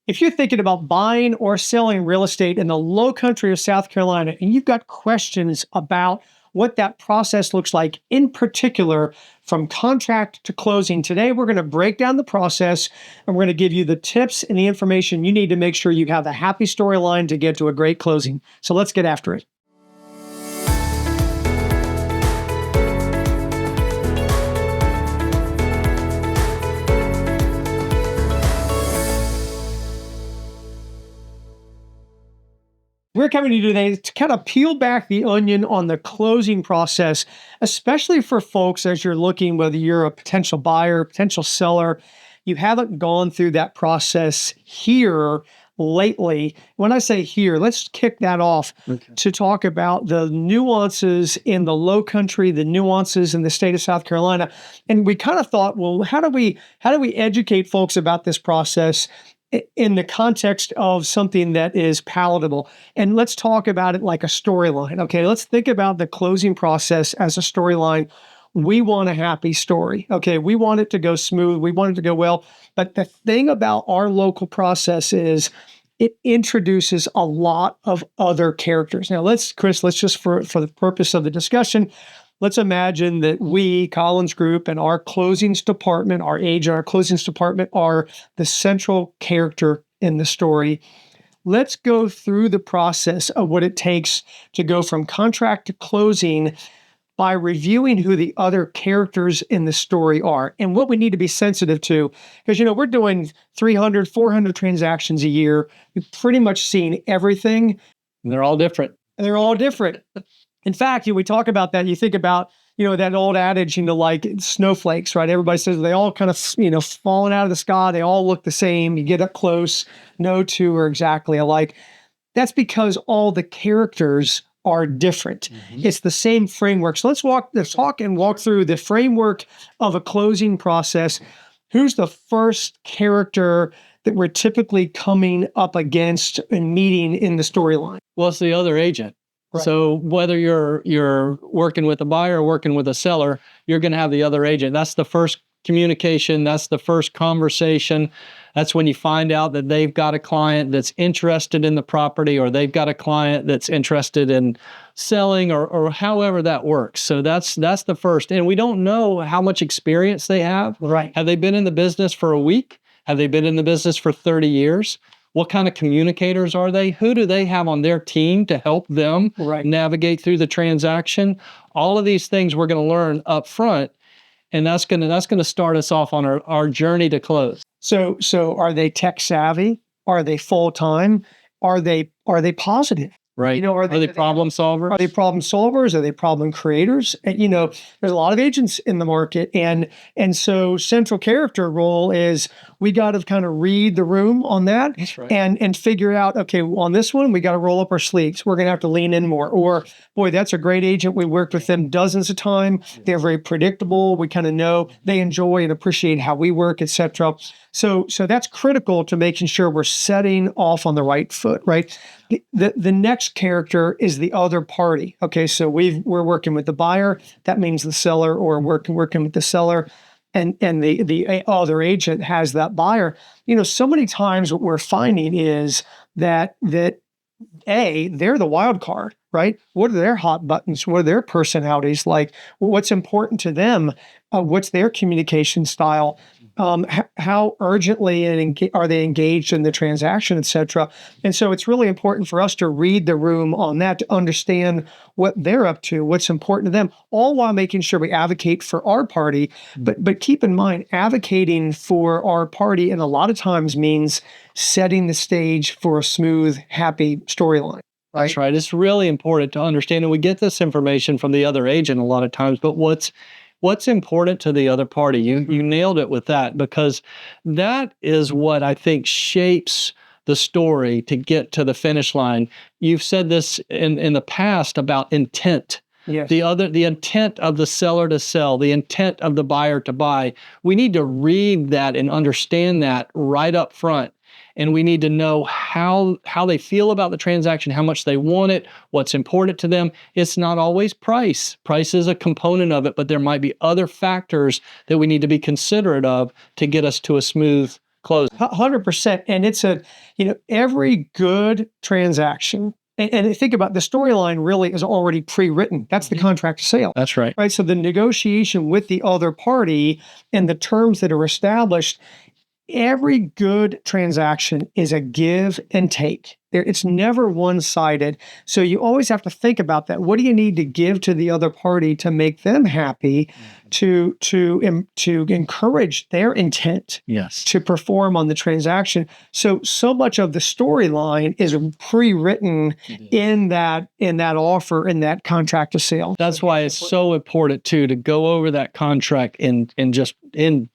If you're thinking about buying or selling real estate in the Lowcountry of South Carolina, and you've got questions about what that process looks like, in particular from contract to closing, today we're going to break down the process and we're going to give you the tips and the information you need to make sure you have a happy storyline to get to a great closing. So let's get after it. We're coming to you today to kind of peel back the onion on the closing process, especially for folks as you're looking, whether you're a potential buyer, potential seller, you haven't gone through that process here lately. When I say here, let's kick that off to talk about the nuances in the Lowcountry, the nuances in the state of South Carolina. And we kind of thought, well, how do we educate folks about this process in the context of something that is palatable? And let's talk about it like a storyline. Okay, let's think about the closing process as a storyline. We want a happy story. Okay, we want it to go smooth. We want it to go well. But the thing about our local process is it introduces a lot of other characters. Now, Chris, let's just for the purpose of the discussion, let's imagine that we, Collins Group, and our closings department, our agent, our closings department are the central character in the story. Let's go through the process of what it takes to go from contract to closing by reviewing who the other characters in the story are and what we need to be sensitive to. Because, we're doing 300, 400 transactions a year. We've pretty much seen everything. And they're all different. In fact, we talk about that. You think about, that old adage, like snowflakes, right? Everybody says they all kind of, falling out of the sky. They all look the same. You get up close, no two are exactly alike. That's because all the characters are different. Mm-hmm. It's the same framework. So let's talk and walk through the framework of a closing process. Who's the first character that we're typically coming up against and meeting in the storyline? Well, it's the other agent. Right. So whether you're working with a buyer or working with a seller, you're going to have the other agent. That's the first communication. That's the first conversation. That's when you find out that they've got a client that's interested in the property, or they've got a client that's interested in selling, or however that works. So that's the first. And we don't know how much experience they have. Right. Have they been in the business for a week? Have they been in the business for 30 years? What kind of communicators are they? Who do they have on their team to help them navigate through the transaction? All of these things we're going to learn up front, and that's going to start us off on our journey to close. So are they tech savvy? Are they full time? Are they positive? Right. Are they problem solvers? Are they problem solvers? Are they problem creators? And, there's a lot of agents in the market. And so central character role is we got to kind of read the room on that. That's right. And figure out, okay, on this one, we got to roll up our sleeves. We're going to have to lean in more. Or, boy, that's a great agent. We worked with them dozens of times. They're very predictable. We kind of know they enjoy and appreciate how we work, et cetera. So that's critical to making sure we're setting off on the right foot, right? The next character is the other party. Okay, so we're working with the buyer. That means the seller, or working with the seller, and the other agent has that buyer. So many times what we're finding is that they're the wild card, right? What are their hot buttons? What are their personalities like? What's important to them? What's their communication style? How urgently are they engaged in the transaction, et cetera? And so it's really important for us to read the room on that, to understand what they're up to, what's important to them, all while making sure we advocate for our party. But keep in mind, advocating for our party, and a lot of times means setting the stage for a smooth, happy storyline. Right? That's right. It's really important to understand, and we get this information from the other agent a lot of times, but what's important to the other party? You nailed it with that, because that is what I think shapes the story to get to the finish line. You've said this in the past about intent. Yes. The intent of the seller to sell, the intent of the buyer to buy. We need to read that and understand that right up front. And we need to know how they feel about the transaction, how much they want it, what's important to them. It's not always price. Price is a component of it, but there might be other factors that we need to be considerate of to get us to a smooth close. 100%. And it's every good transaction. And think about the storyline really is already pre-written. That's the contract sale. That's right. Right. So the negotiation with the other party and the terms that are established, every good transaction is a give and take. It's never one-sided. So you always have to think about that. What do you need to give to the other party to make them happy, to encourage their intent to perform on the transaction? So much of the storyline is pre-written in that offer, in that contract of sale. That's why it's so important too to go over that contract in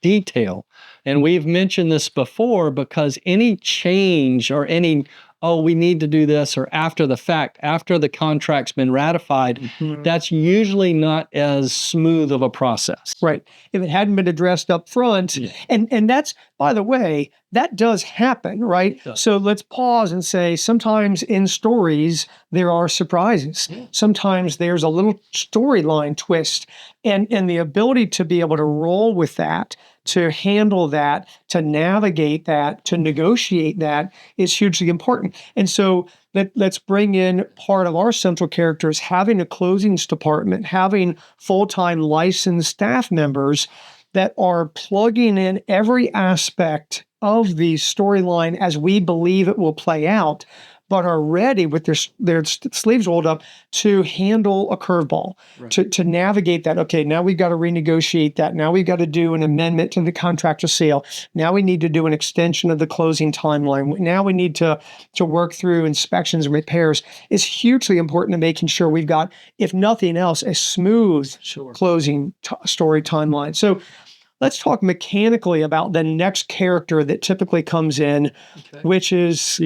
detail. And we've mentioned this before, because any change or any, we need to do this, or after the fact, after the contract's been ratified, that's usually not as smooth of a process. Right. If it hadn't been addressed up front. And that's, by the way, that does happen, right? So let's pause and say, sometimes in stories, there are surprises. Sometimes there's a little storyline twist, and the ability to be able to roll with that, to handle that, to navigate that, to negotiate that is hugely important. And so let's bring in part of our central characters, having a closings department, having full-time licensed staff members that are plugging in every aspect of the storyline as we believe it will play out, but are ready with their sleeves rolled up to handle a curveball, to navigate that. Okay, now we've got to renegotiate that. Now we've got to do an amendment to the contract of sale. Now we need to do an extension of the closing timeline. Now we need to work through inspections and repairs. It's hugely important to making sure we've got, if nothing else, a smooth closing story timeline. So let's talk mechanically about the next character that typically comes in, which is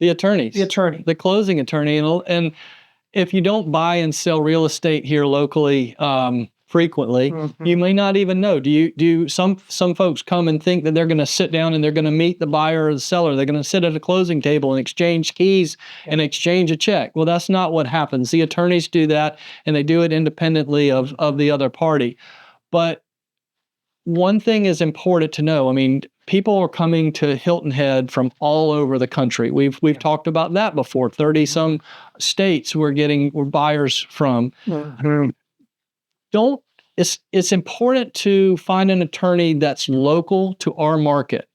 the attorneys. The attorney. The closing attorney. And if you don't buy and sell real estate here locally frequently, you may not even know. Some folks come and think that they're going to sit down and they're going to meet the buyer or the seller. They're going to sit at a closing table and exchange keys and exchange a check. Well, that's not what happens. The attorneys do that, and they do it independently of the other party. But one thing is important to know. I mean, people are coming to Hilton Head from all over the country. We've talked about that before. 30 some states we're buyers from. It's important to find an attorney that's local to our market,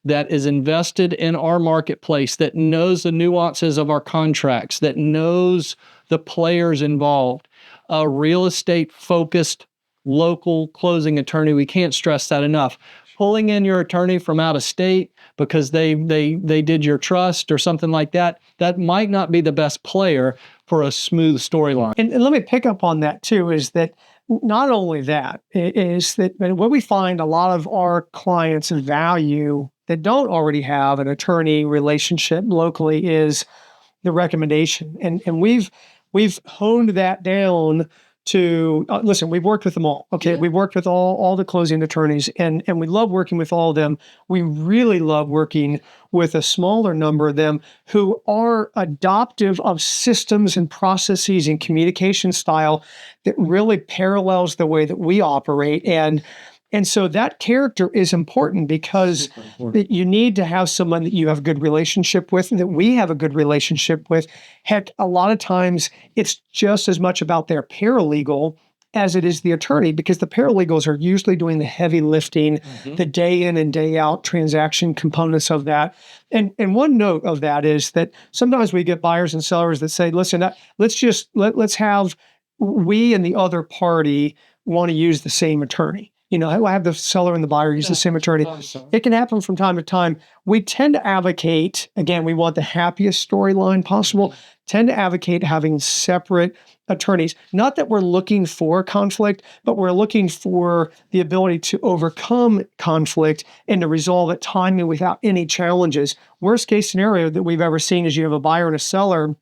that is invested in our marketplace, that knows the nuances of our contracts, that knows the players involved. A real estate focused local closing attorney. We can't stress that enough. Pulling in your attorney from out of state because they did your trust or something like that, that might not be the best player for a smooth storyline. And let me pick up on that too, is that not only that, is that what we find a lot of our clients value that don't already have an attorney relationship locally is the recommendation. And we've honed that down to listen, we've worked with them all. Okay. We've worked with all the closing attorneys, and we love working with all of them. We really love working with a smaller number of them who are adoptive of systems and processes and communication style that really parallels the way that we operate. And so that character is important because you need to have someone that you have a good relationship with and that we have a good relationship with. Heck, a lot of times it's just as much about their paralegal as it is the attorney, because the paralegals are usually doing the heavy lifting, the day in and day out transaction components of that. And one note of that is that sometimes we get buyers and sellers that say, listen, let's have we and the other party want to use the same attorney. I have the seller and the buyer use the same attorney. It can happen from time to time. We tend to advocate, again, we want the happiest storyline possible, tend to advocate having separate attorneys. Not that we're looking for conflict, but we're looking for the ability to overcome conflict and to resolve it timely without any challenges. Worst case scenario that we've ever seen is you have a buyer and a seller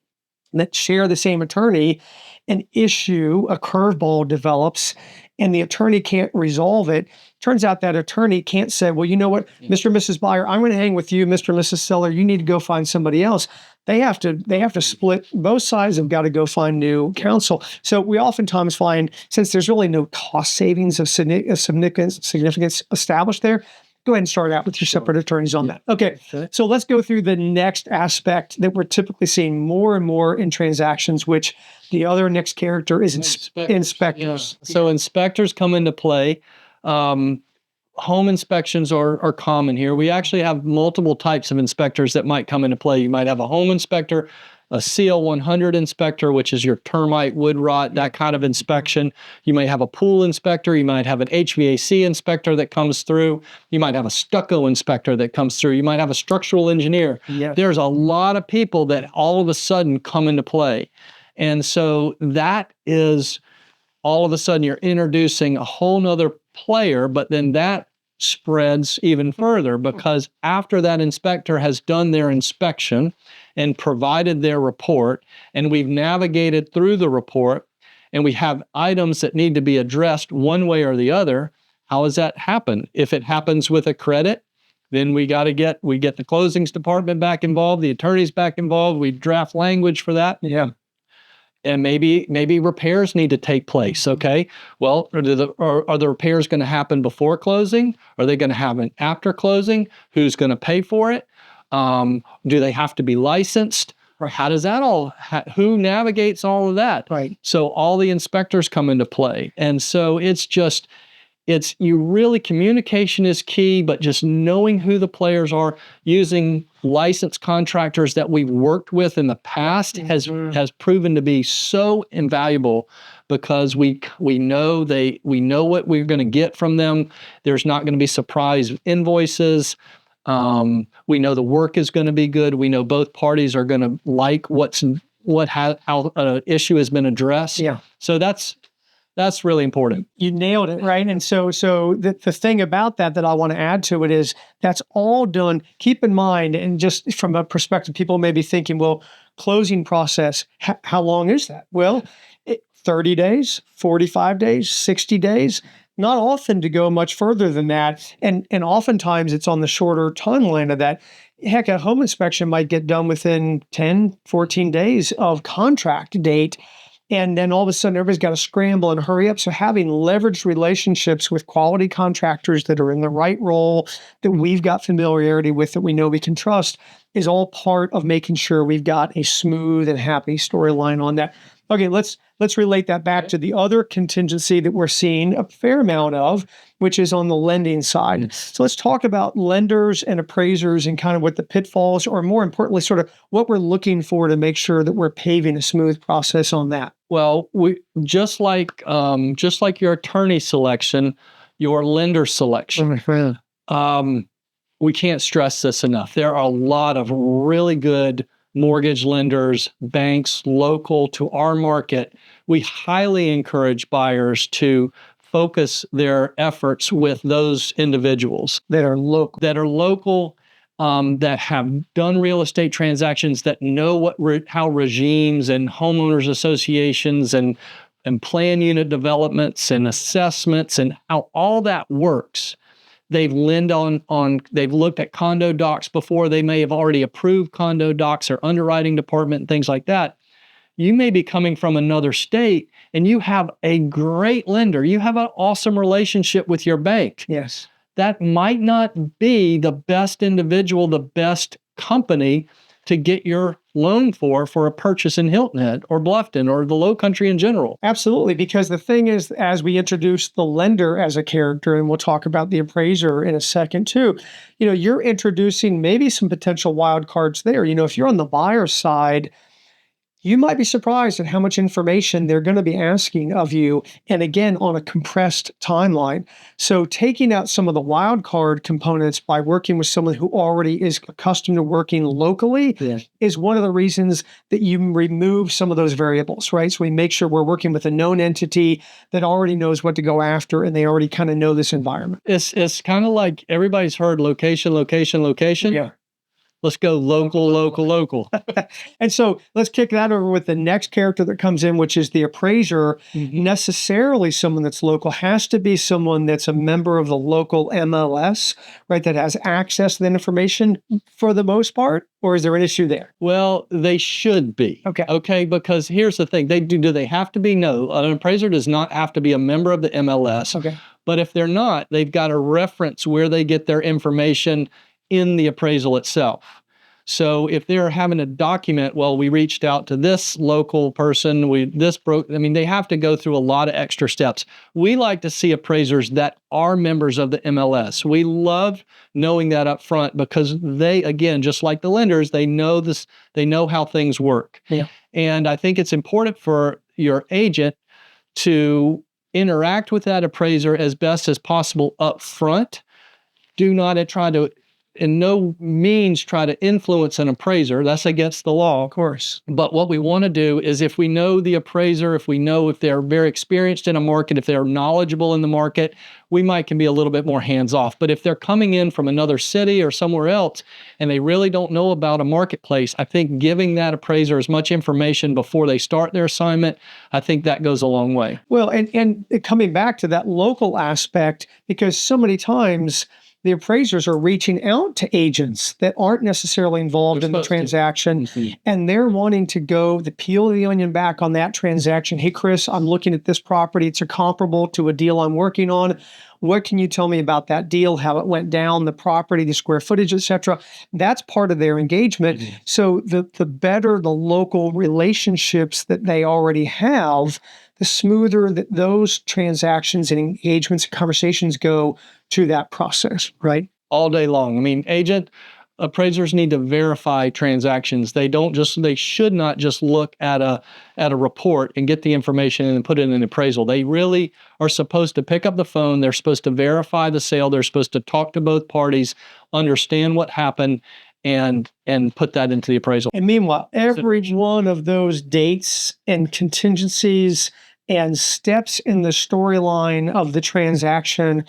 that share the same attorney. An issue, a curveball develops, and the attorney can't resolve it. Turns out that attorney can't say, well, you know what, Mr. and Mrs. Buyer, I'm going to hang with you, Mr. and Mrs. Seller. You need to go find somebody else. They have to split. Both sides have got to go find new counsel. So we oftentimes find, since there's really no cost savings of significance established there, Go ahead and start out with your separate attorneys on that. Okay. So let's go through the next aspect that we're typically seeing more and more in transactions, which the other next character is inspectors. Yeah. So inspectors come into play. Home inspections are common here. We actually have multiple types of inspectors that might come into play. You might have a home inspector, a CL 100 inspector, which is your termite, wood rot, that kind of inspection. You might have a pool inspector. You might have an HVAC inspector that comes through. You might have a stucco inspector that comes through. You might have a structural engineer. Yes. There's a lot of people that all of a sudden come into play. And so that is all of a sudden you're introducing a whole nother player, but then that spreads even further because after that inspector has done their inspection and provided their report, and we've navigated through the report, and we have items that need to be addressed one way or the other, how does that happen? If it happens with a credit, then we get the closings department back involved, the attorneys back involved, we draft language for that. Yeah. And maybe repairs need to take place. Okay. Well, are the repairs going to happen before closing? Are they going to happen after closing? Who's going to pay for it? Do they have to be licensed? Right. How does that who navigates all of that? Right. So all the inspectors come into play. And so communication is key, but just knowing who the players are, using licensed contractors that we've worked with in the past has proven to be so invaluable because we know what we're going to get from them. There's not going to be surprise invoices. We know the work is going to be good. We know both parties are going to like how an issue has been addressed. Yeah. So that's really important. You nailed it, right? And so the thing about that I want to add to it is that's all done. Keep in mind, and just from a perspective, people may be thinking, well, closing process, how long is that? Well, 30 days, 45 days, 60 days, not often to go much further than that. And oftentimes it's on the shorter timeline of that. Heck, a home inspection might get done within 10, 14 days of contract date. And then all of a sudden, everybody's got to scramble and hurry up. So having leveraged relationships with quality contractors that are in the right role, that we've got familiarity with, that we know we can trust, is all part of making sure we've got a smooth and happy storyline on that. Okay, let's relate that back to the other contingency that we're seeing a fair amount of, which is on the lending side. So let's talk about lenders and appraisers and kind of what the pitfalls, or more importantly, sort of what we're looking for to make sure that we're paving a smooth process on that. Well, we just like your attorney selection, your lender selection. We can't stress this enough. There are a lot of really good mortgage lenders, banks, local to our market. We highly encourage buyers to focus their efforts with those individuals that are local, that have done real estate transactions, that know how regimes and homeowners associations and plan unit developments and assessments and how all that works. They've they've looked at condo docs before. They may have already approved condo docs or underwriting department and things like that. You may be coming from another state and you have a great lender. You have an awesome relationship with your bank. Yes. That might not be the best individual, the best company to get your loan for a purchase in Hilton Head or Bluffton or the Lowcountry in general. Absolutely, because the thing is, as we introduce the lender as a character, and we'll talk about the appraiser in a second too, you're introducing maybe some potential wild cards there. If you're on the buyer side, you might be surprised at how much information they're going to be asking of you, and again, on a compressed timeline. So taking out some of the wild card components by working with someone who already is accustomed to working locally is one of the reasons that you remove some of those variables, right? So we make sure we're working with a known entity that already knows what to go after, and they already kind of know this environment. It's kind of like everybody's heard location, location, location. Yeah. Let's go local, local, local. And so let's kick that over with the next character that comes in, which is the appraiser. Necessarily someone that's local, has to be someone that's a member of the local MLS, right? That has access to that information for the most part, or is there an issue there? Well, they should be. Okay. Okay. Because here's the thing. Do they have to be? No, an appraiser does not have to be a member of the MLS. Okay. But if they're not, they've got to reference where they get their information in the appraisal itself. So if they're having a document, well, we reached out to this local person, they have to go through a lot of extra steps. We like to see appraisers that are members of the MLS. We love knowing that up front because they, again, just like the lenders, they know this, they know how things work. Yeah. And I think it's important for your agent to interact with that appraiser as best as possible up front. Do not try to, in no means, try to influence an appraiser. That's against the law, Of course. But what we want to do is, if we know the appraiser, if we know if they're very experienced in a market, if they're knowledgeable in the market, we can be a little bit more hands-off. But if they're coming in from another city or somewhere else and they really don't know about a marketplace, I think giving that appraiser as much information before they start their assignment, I think that goes a long way. Well, and coming back to that local aspect, because so many times the appraisers are reaching out to agents that aren't necessarily involved in the transaction, and they're wanting to peel the onion back on that transaction. Hey, Chris, I'm looking at this property. It's comparable to a deal I'm working on. What can you tell me about that deal, how it went down, the property, the square footage, et cetera? That's part of their engagement. So the better the local relationships that they already have, the smoother that those transactions and engagements and conversations go to that process, right? All day long. I mean, appraisers need to verify transactions. They should not just look at a report and get the information and put it in an appraisal. They really are supposed to pick up the phone. They're supposed to verify the sale. They're supposed to talk to both parties, understand what happened, and put that into the appraisal. And meanwhile, every one of those dates and contingencies and steps in the storyline of the transaction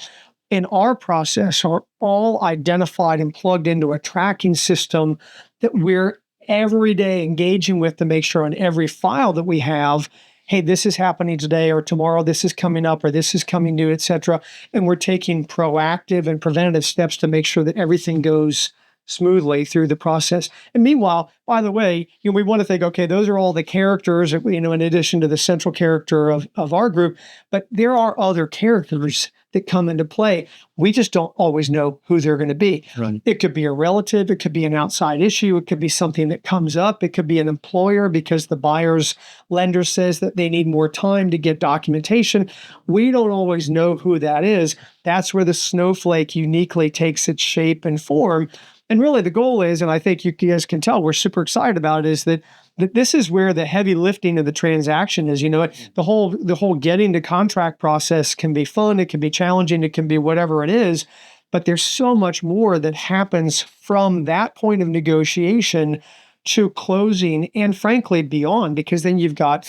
in our process are all identified and plugged into a tracking system that we're every day engaging with to make sure on every file that we have, hey, this is happening today or tomorrow, this is coming up or this is coming due, et cetera. And we're taking proactive and preventative steps to make sure that everything goes smoothly through the process. And meanwhile, by the way, we want to think, okay, those are all the characters, in addition to the central character of our group, but there are other characters that come into play. We just don't always know who they're going to be. Right. It could be a relative. It could be an outside issue. It could be something that comes up. It could be an employer because the buyer's lender says that they need more time to get documentation. We don't always know who that is. That's where the snowflake uniquely takes its shape and form. And really the goal is, and I think you guys can tell we're super excited about it, is that this is where the heavy lifting of the transaction is. The whole getting to contract process can be fun, it can be challenging, it can be whatever it is, but there's so much more that happens from that point of negotiation to closing and frankly beyond, because then you've got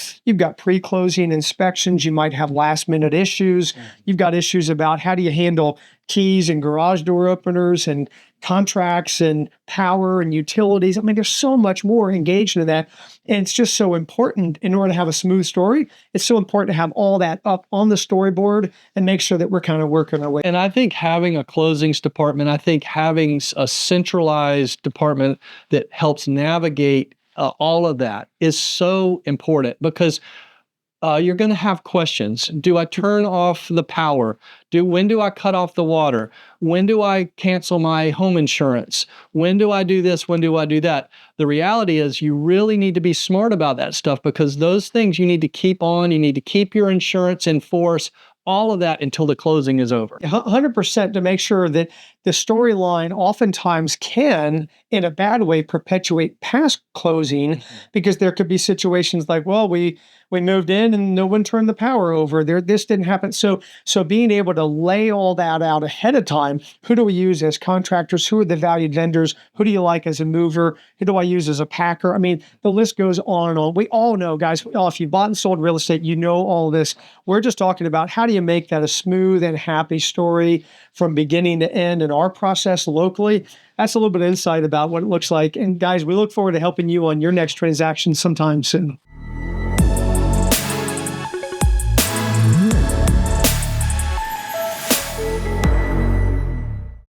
pre-closing inspections, you might have last minute issues, you've got issues about how do you handle keys and garage door openers and contracts and power and utilities. I mean, there's so much more engaged in that. And it's just so important in order to have a smooth story. It's so important to have all that up on the storyboard and make sure that we're kind of working our way. And I think having a closings department, I think having a centralized department that helps navigate all of that is so important, because you're going to have questions. Do I turn off the power? When do I cut off the water? When do I cancel my home insurance? When do I do this? When do I do that? The reality is you really need to be smart about that stuff, because those things you need to keep on. You need to keep your insurance in force, all of that until the closing is over. 100% to make sure that the storyline oftentimes can, in a bad way, perpetuate past closing, because there could be situations like, well, we moved in and no one turned the power over. This didn't happen. So being able to lay all that out ahead of time, who do we use as contractors? Who are the valued vendors? Who do you like as a mover? Who do I use as a packer? I mean, the list goes on and on. We all know, guys, if you've bought and sold real estate, you know all this. We're just talking about how do you make that a smooth and happy story from beginning to end, and in our process locally. That's a little bit of insight about what it looks like. And guys, we look forward to helping you on your next transaction sometime soon.